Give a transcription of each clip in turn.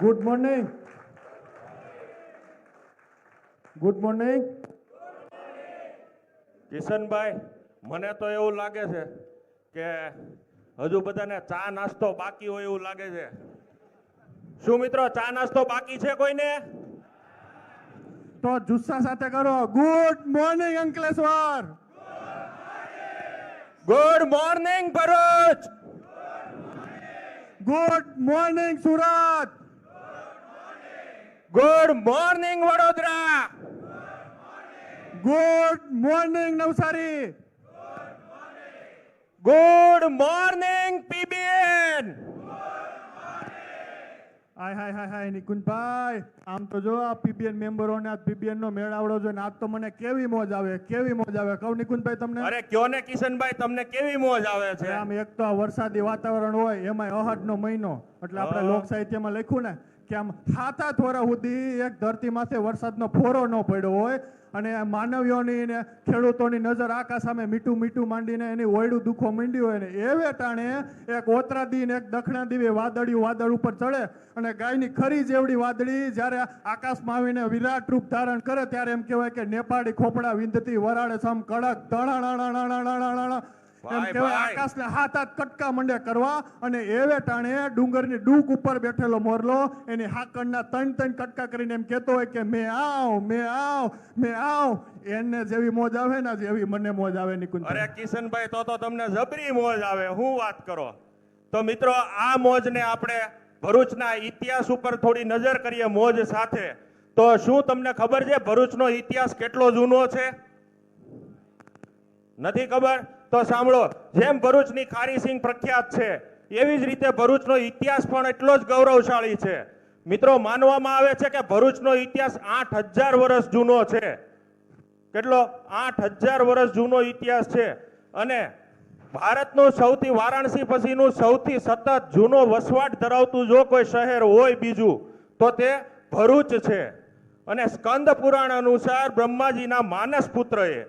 Good morning. Good morning. Kishanbhai, મને તો એવું લાગે છે કે હજુ બધાને ચા નાસ્તો બાકી હોય એવું લાગે છે. શું મિત્રો, ચા નાસ્તો બાકી છે કોઈને? તો જુસ્સા સાથે કરો. Good morning Ankleshwar. Good morning Bharuch. Good morning Surat. Good morning Vadodara. Good morning Navsari. Good morning PBN. Hi hi hi hi નિકુંજભાઈ, આમ તો જો આ પીબીએન મેમ્બરોને આ પીબીએન નો મેળાવડો જોઈને આજ તો મને કેવી મોજ આવે, કેવી મોજ આવે. કહું નિકુંજભાઈ તમને? અરે કયો ને કિશનભાઈ, તમને કેવી મોજ આવે છે? આમ એક તો વરસાદી વાતાવરણ હોય, એમાં અહાડનો મહિનો, એટલે આપણે લોક સાહિત્યમાં લખ્યું ને કે આમ 7 વર્ષ સુધી એક ધરતી માથે વરસાદનો ફોરો ન પડ્યો હોય અને માનવીઓની ને ખેડૂતોની નજર આકાશ સામે મીઠું મીઠું માંડીને એની ઓયડું દુખો માંડ્યું હોય ને એવે ટાણે એક ઓતરાદી ને એક દક્ષિણા દીવે વાદળિયું વાદળ ઉપર ચડે અને ગાયની ખરી જેવડી વાદળી જ્યારે આકાશમાં આવીને વિરાટ રૂપ ધારણ કરે ત્યારે એમ કહેવાય કે નેપાળી ખોપડા વિંધતી વરાળે સમ કડક તણાણાણાણાણાણાણા એમ કહેવાય આકાશને હાથ કટકા મંડે કરવા અને એવે ટાણે ડુંગરની ડૂક ઉપર બેઠેલો મોરલો એની હાકણના 3 કટકા કરીને એમ કહેતો હોય કે મેં આવ. એને જેવી મોજ આવે ને જેવી મને મોજ આવે નિકુંજ. અરે કિશનભાઈ, તો તમને જબરી મોજ આવે. હું વાત કરો. તો મિત્રો, આ મોજને આપણે ભરૂચના ઇતિહાસ ઉપર થોડી નજર કરીએ મોજ સાથે. તો શું તમને ખબર છે ભરૂચનો ઇતિહાસ કેટલો જૂનો છે? નથી ખબર? તો સાંભળો. જેમ ભરૂચની ખારી સિંગ પ્રખ્યાત છે એવી જ રીતે ભરૂચનો ઇતિહાસ પણ એટલો જ ગૌરવશાળી છે. મિત્રો, માનવામાં આવે છે કે ભરૂચનો ઇતિહાસ 8000 વર્ષ જૂનો છે. કેટલો? 8000 વર્ષ જૂનો ઇતિહાસ છે. અને ભારતનું સૌથી વારાણસી પછીનું સૌથી સતત જૂનો વસવાટ ધરાવતું જો કોઈ શહેર હોય બીજું તો તે ભરૂચ છે. અને સ્કંદ પુરાણ અનુસાર બ્રહ્માજીના માનસ પુત્રએ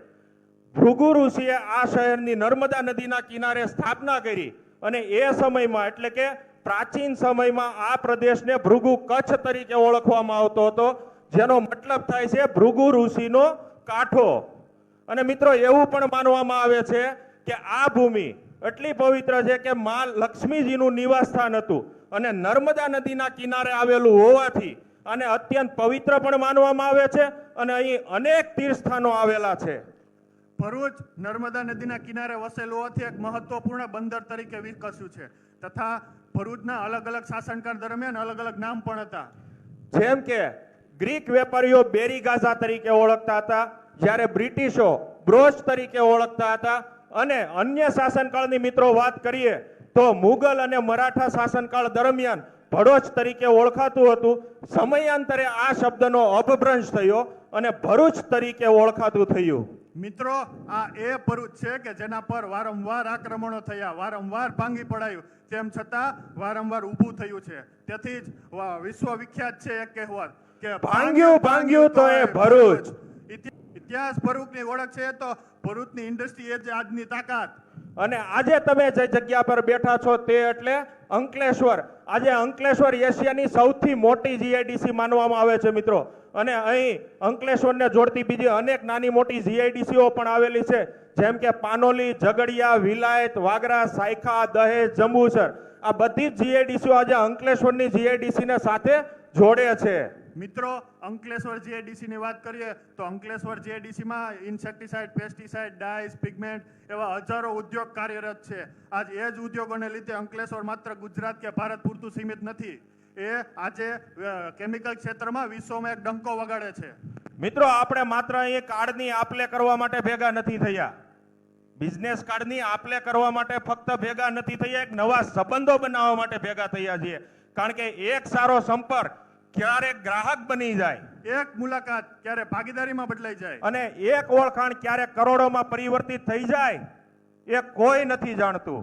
ભૃગુ ઋષિએ આ શહેરની નર્મદા નદીના કિનારે સ્થાપના કરી અને એ સમયમાં એટલે કે પ્રાચીન સમયમાં આ પ્રદેશને ભૃગુ કચ્છ તરીકે ઓળખવામાં આવતો હતો, જેનો મતલબ થાય છે ભૃગુ ઋષિનો કાંઠો. અને મિત્રો, એવું પણ માનવામાં આવે છે કે આ ભૂમિ એટલી પવિત્ર છે કે માં લક્ષ્મીજીનું નિવાસ સ્થાન હતું અને નર્મદા નદીના કિનારે આવેલું હોવાથી આને અત્યંત પવિત્ર પણ માનવામાં આવે છે અને અહીં અનેક તીર્થસ્થાનો આવેલા છે. ભરૂચ નર્મદા નદીના કિનારે વસેલું હોવાથી એક મહત્વપૂર્ણ બંદર તરીકે વિકસ્યું છે તથા ભરૂચના અલગ અલગ શાસનકાળ દરમિયાન અલગ અલગ નામ પણ હતા. જેમ કે ગ્રીક વેપારીઓ બેરીગાઝા તરીકે ઓળખતા હતા, જ્યારે બ્રિટિશો બ્રોચ તરીકે ઓળખતા હતા. અને અન્ય શાસનકાળની મિત્રો વાત કરીએ તો મુગલ અને મરાઠા શાસનકાળ દરમિયાન ભડોચ તરીકે ઓળખાતું હતું. સમયાંતરે આ શબ્દનો અપભ્રંશ થયો અને ભરૂચ તરીકે ઓળખાતું થયું. મિત્રો, આ એ ભરૂચ છે કે જેના પર વારંવાર આક્રમણો થયા, વારંવાર ભાંગી પડાયું, તેમ છતાં વારંવાર ઊભું થયું છે. તેથી જ વિશ્વ વિખ્યાત છે એક કહેવત કે ભાંગ્યું તો એ ભરૂચ. ઇતિહાસ ભરૂચની ઓળખ છે તો ભરૂચની ઇન્ડસ્ટ્રી એ જ આજની તાકાત. અને આજે તમે જે જગ્યા પર બેઠા છો તે એટલે અંકલેશ્વર. આજે અંકલેશ્વર એશિયાની સૌથી મોટી જીઆઈડીસી માનવામાં આવે છે મિત્રો. અને અહીં અંકલેશ્વરને જોડતી બીજી અનેક નાની મોટી જીઆઈડીસીઓ પણ આવેલી છે, જેમ કે પાનોલી, ઝઘડિયા, વિલાયત, વાગરા, સાયખા, દહેજ, જંબુસર. આ બધી જ જીઆઈડીસીઓ આજે અંકલેશ્વરની જીઆઈડીસીને સાથે જોડે છે. મિત્રો, અંકલેશ્વર જીઆઈડીસી ની વાત કરીએ તો અંકલેશ્વર જીઆઈડીસી માં ઇન્સેક્ટિસાઇડ, પેસ્ટિસાઇડ, ડાઈસ, પિગમેન્ટ એવા હજારો ઉદ્યોગ કાર્યરત છે. આજ એ જ ઉદ્યોગોને લીધે અંકલેશ્વર માત્ર ગુજરાત કે ભારત પૂરતું સીમિત નથી. એ આજે કેમિકલ ક્ષેત્રમાં વિશ્વમાં એક ડંકો વગાડે છે. મિત્રો, આપણે માત્ર અહીં કાર્ડની આપલે કરવા માટે ભેગા નથી થયા. બિઝનેસ કાર્ડની આપલે કરવા માટે ફક્ત ભેગા નથી થયા, એક નવા સંબંધો બનાવવા માટે ભેગા થયા છીએ. કારણ કે એક સારો સંપર્ક ક્યારેક ગ્રાહક બની જાય, એક મુલાકાત ક્યારે ભાગીદારીમાં બદલાઈ જાય અને એક ઓળખાણ ક્યારેક કરોડોમાં પરિવર્તિત થઈ જાય, એ કોઈ નથી જાણતું.